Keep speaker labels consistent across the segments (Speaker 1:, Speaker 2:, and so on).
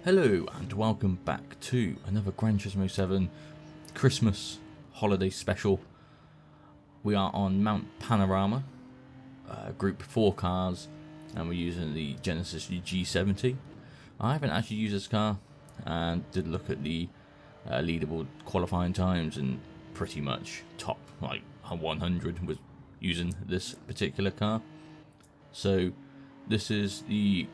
Speaker 1: Hello and welcome back to another Gran Turismo 7 Christmas holiday special. We are on Mount Panorama, Group 4 cars, and we're using the Genesis G70. I haven't actually used this car and did look at the leaderboard qualifying times, and pretty much top like 100 was using this particular car. So this is the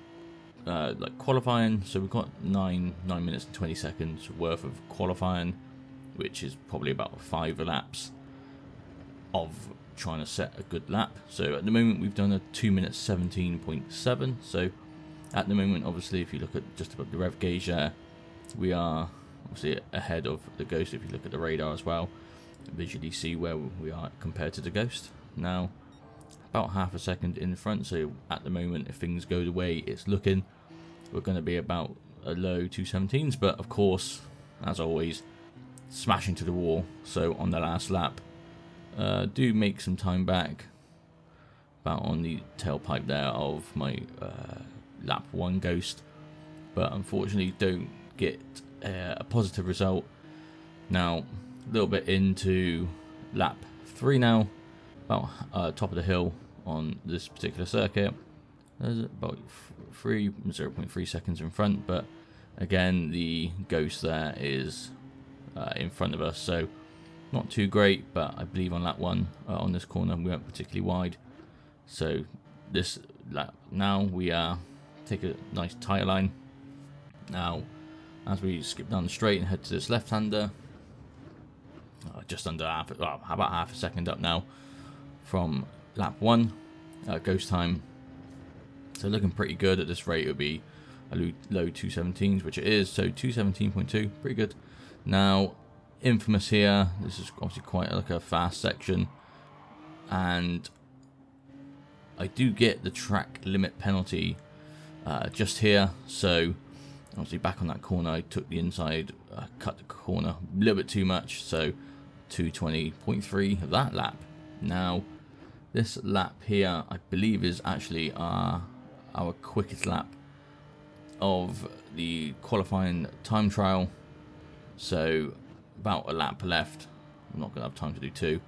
Speaker 1: like qualifying, so we've got 9 minutes and 20 seconds worth of qualifying, which is probably about 5 laps of trying to set a good lap. So at the moment we've done a 2 minutes 17.7. so at the moment, obviously, if you look at just above the rev gauge there, we are obviously ahead of the Ghost. If you look at the radar as well, visually see where we are compared to the Ghost. Now about half a second in front, so at the moment, if things go the way it's looking, we're going to be about a low 217s, but of course, as always, smashing to the wall. So on the last lap, do make some time back, about on the tailpipe there of my lap 1 Ghost, but unfortunately don't get a positive result. Now a little bit into lap 3 now, about top of the hill on this particular circuit. There's about 0.3 seconds in front, but again the Ghost there is in front of us, so not too great. But I believe on lap 1 on this corner we weren't particularly wide, so this lap now we take a nice tight line. Now as we skip down the straight and head to this left-hander, just under about half a second up now from lap 1 Ghost time, so looking pretty good. At this rate it would be a low 217s, which it is, so 217.2, pretty good. Now infamous here, this is obviously quite like a fast section, and I do get the track limit penalty just here. So obviously back on that corner I took the inside, cut the corner a little bit too much, so 220.3 of that lap. Now this lap here I believe is actually our quickest lap of the qualifying time trial, so about a lap left. I'm not going to have time to do 2.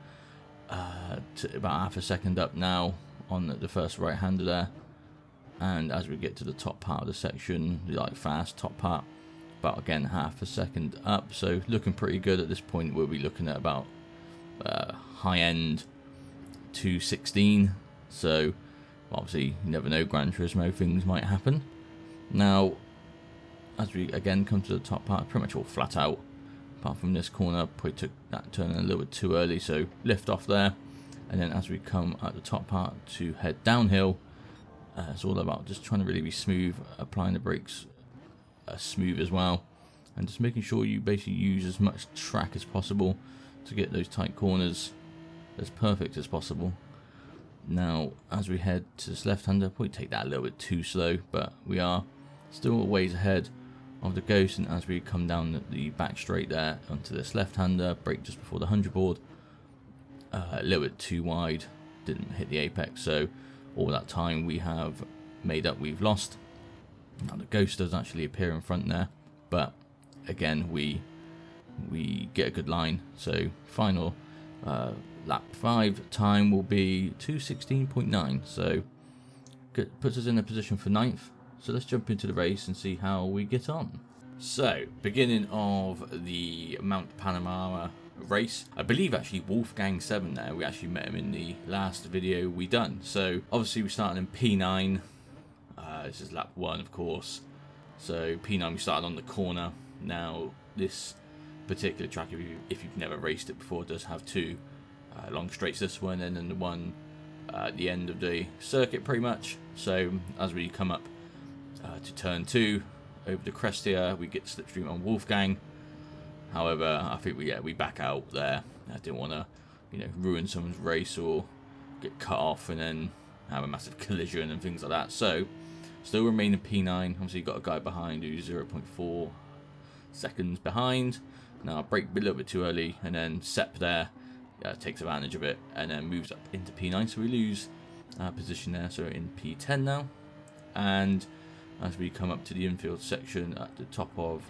Speaker 1: To about half a second up now on the first right-hander there, and as we get to the top part of the section, the like fast top part, about again half a second up, so looking pretty good. At this point we'll be looking at about high-end 216, so obviously you never know, Gran Turismo, things might happen. Now as we again come to the top part, pretty much all flat out apart from this corner. Probably took that turn a little bit too early, so lift off there. And then as we come at the top part to head downhill, it's all about just trying to really be smooth, applying the brakes smooth as well, and just making sure you basically use as much track as possible to get those tight corners as perfect as possible. Now as we head to this left-hander, probably take that a little bit too slow, but we are still a ways ahead of the Ghost. And as we come down the back straight there onto this left-hander, brake just before the 100 board, a little bit too wide, didn't hit the apex, so all that time we have made up, we've lost. Now the Ghost does actually appear in front there, but again we get a good line, so final lap 5 time will be 216.9, so puts us in a position for 9th. So let's jump into the race and see how we get on. So beginning of the Mount Panorama race, I believe actually Wolfgang 7 there, we actually met him in the last video we done. So obviously we started in P9, this is lap 1 of course, so P9 we started on the corner. Now this particular track, if you've never raced it before, does have 2 long straights, this one and then the one at the end of the circuit pretty much. So as we come up to turn 2 over the crest here, we get slipstream on Wolfgang. However, I think we back out there. I didn't want to ruin someone's race or get cut off and then have a massive collision and things like that. So still remain in P9. Obviously you've got a guy behind who's 0.4 seconds behind. Now I brake a little bit too early, and then Sepp there takes advantage of it and then moves up into P9, so we lose position there, so in P10 now. And as we come up to the infield section at the top of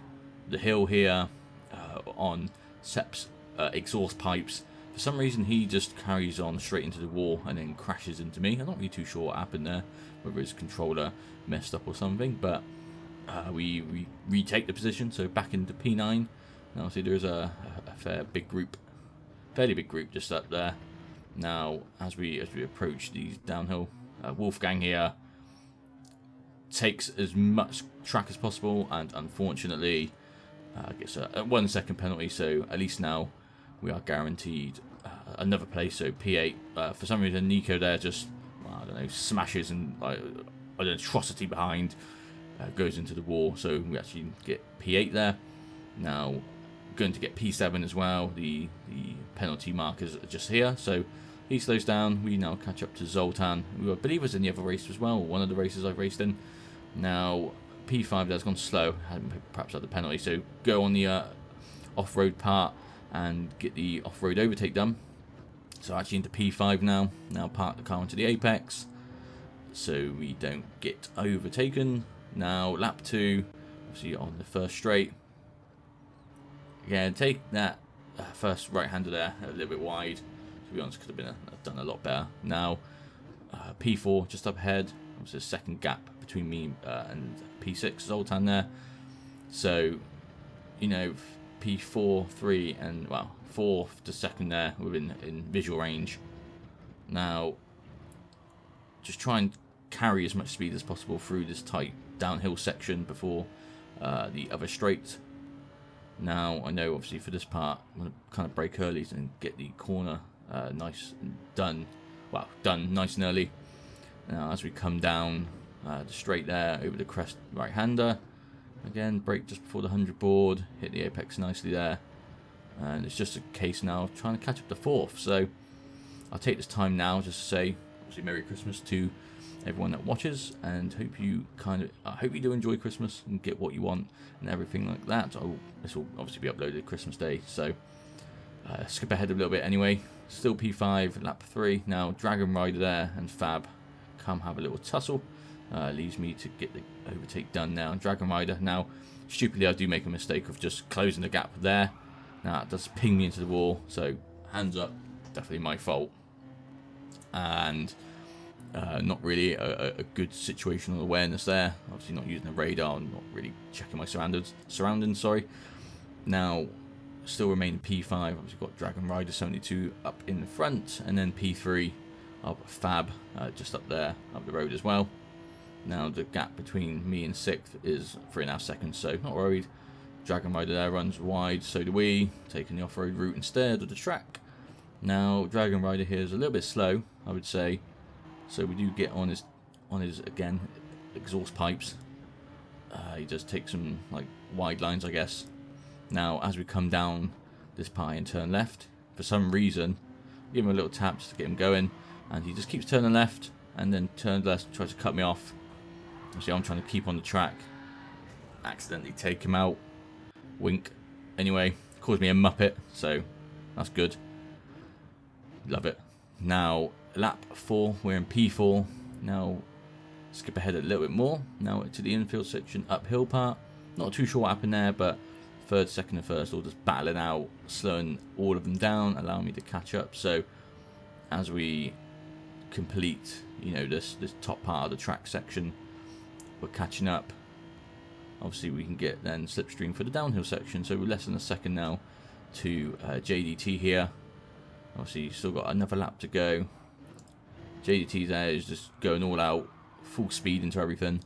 Speaker 1: the hill here, on Sep's exhaust pipes. For some reason he just carries on straight into the wall and then crashes into me. I'm not really too sure what happened there, whether his controller messed up or something, but we retake the position, so back into P9. Now see there's a fairly big group just up there. Now as we approach these downhill, Wolfgang here takes as much track as possible, and unfortunately gets a 1 second penalty, so at least now we are guaranteed another place. So P8, for some reason Nico there just, well, I don't know, smashes and an atrocity behind, goes into the wall, so we actually get P8 there. Now going to get P7 as well. The penalty markers are just here, so he slows down. We now catch up to Zoltan, who I believe was in the other race as well, one of the races I've raced in. Now P5 has gone slow, perhaps had the penalty, so go on the off-road part and get the off-road overtake done. So actually into P5 now park the car into the apex so we don't get overtaken. Now lap 2, obviously on the first straight. Again, take that first right-hander there a little bit wide. To be honest, could have been done a lot better. Now P4 just up ahead. Obviously a second gap between me and P6 Zoltan there. So, you know, P4, 3, and well, 4th to 2nd there within visual range. Now, just try and carry as much speed as possible through this tight downhill section before the other straight. Now, I know obviously for this part, I'm going to kind of brake early and get the corner nice and done. Well, done nice and early. Now, as we come down the straight there over the crest right-hander, again, brake just before the 100 board, hit the apex nicely there. And it's just a case now of trying to catch up to 4th. So I'll take this time now just to say, obviously, Merry Christmas to everyone that watches, and hope you do enjoy Christmas and get what you want and everything like that. This will obviously be uploaded Christmas Day, so skip ahead a little bit anyway. Still P5, lap 3. Now Dragon Rider there and Fab come have a little tussle. Leaves me to get the overtake done now. Dragon Rider, now stupidly I do make a mistake of just closing the gap there. Now it does ping me into the wall, so hands up, definitely my fault. And not really a good situational awareness there. Obviously not using the radar, not really checking my surroundings. Sorry. Now still remain P5. Obviously got Dragon Rider 72 up in the front, and then P3 up Fab just up there up the road as well. Now the gap between me and 6th is 3.5 seconds, so not worried. Dragon Rider there runs wide, so do we, taking the off-road route instead of the track. Now Dragon Rider here is a little bit slow, I would say, so we do get on his again exhaust pipes. He does take some like wide lines, I guess. Now as we come down this pie and turn left, for some reason give him a little tap just to get him going, and he just keeps turning left and then turns left, tries to cut me off. Obviously I'm trying to keep on the track, accidentally take him out. Wink. Anyway, caused me a muppet, so that's good. Love it. Now lap 4, we're in P4. Now skip ahead a little bit more. Now to the infield section, uphill part. Not too sure what happened there, but 3rd, 2nd and 1st all just battling out, slowing all of them down, allowing me to catch up. So as we complete, you know, this top part of the track section, we're catching up. Obviously we can get then slipstream for the downhill section, so we're less than a second now to JDT here. Obviously still got another lap to go. JDT there is just going all out, full speed into everything,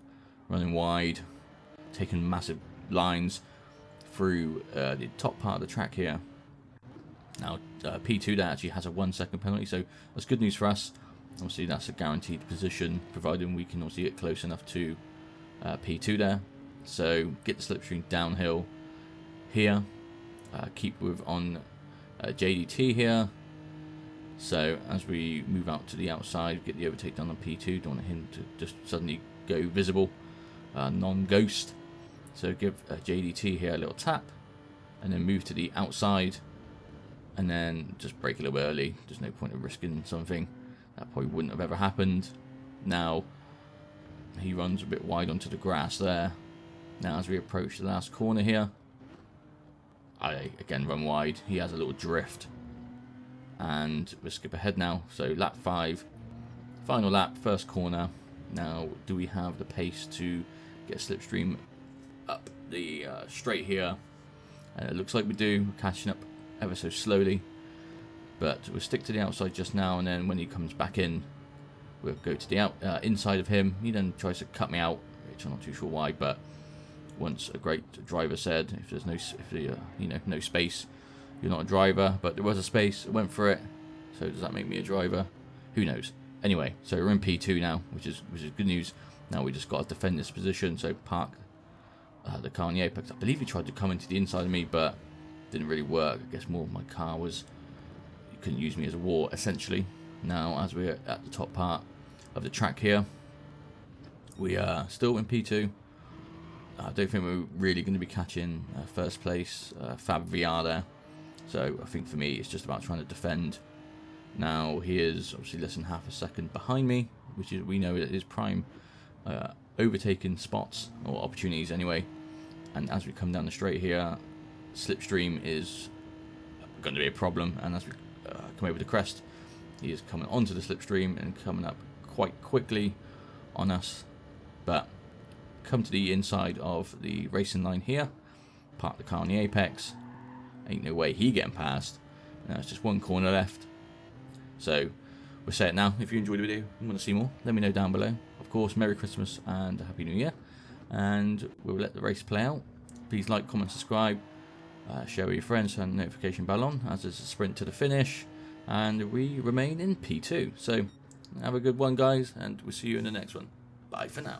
Speaker 1: running wide, taking massive lines through the top part of the track here. Now P2 there actually has a 1 second penalty, so that's good news for us. Obviously that's a guaranteed position, providing we can obviously get close enough to P2 there. So get the slipstream downhill here, keep with on JDT here. So as we move out to the outside, get the overtake done on P2. Don't want him to just suddenly go visible, non-ghost. So give JDT here a little tap, and then move to the outside, and then just brake a little bit early. There's no point of risking something that probably wouldn't have ever happened. Now he runs a bit wide onto the grass there. Now as we approach the last corner here, I again run wide. He has a little drift. And we'll skip ahead now. So lap 5, final lap, first corner. Now, do we have the pace to get slipstream up the straight here? It looks like we do. We're catching up ever so slowly. But we'll stick to the outside just now, and then when he comes back in, we'll go to the inside of him. He then tries to cut me out, which I'm not too sure why. But once a great driver said, if there's no space, you're not a driver. But there was a space. I went for it. So does that make me a driver? Who knows? Anyway, so we're in P2 now, which is good news. Now we just got to defend this position. So park the car on the apex. I believe he tried to come into the inside of me, but didn't really work. I guess more my car was, you couldn't use me as a wall essentially. Now as we're at the top part of the track here, we are still in P2. I don't think we're really going to be catching first place Fab VR there. So I think for me it's just about trying to defend. Now he is obviously less than half a second behind me, which is, we know it is prime overtaking spots or opportunities anyway. And as we come down the straight here, slipstream is going to be a problem. And as we come over the crest, he is coming onto the slipstream and coming up quite quickly on us. But come to the inside of the racing line here, park the car on the apex. Ain't no way he getting past. Now it's just one corner left. So we'll say it now. If you enjoyed the video and want to see more, let me know down below. Of course, Merry Christmas and Happy New Year. And we'll let the race play out. Please like, comment, subscribe, share with your friends, turn the notification bell on as it's a sprint to the finish. And we remain in P2. So have a good one, guys, and we'll see you in the next one. Bye for now.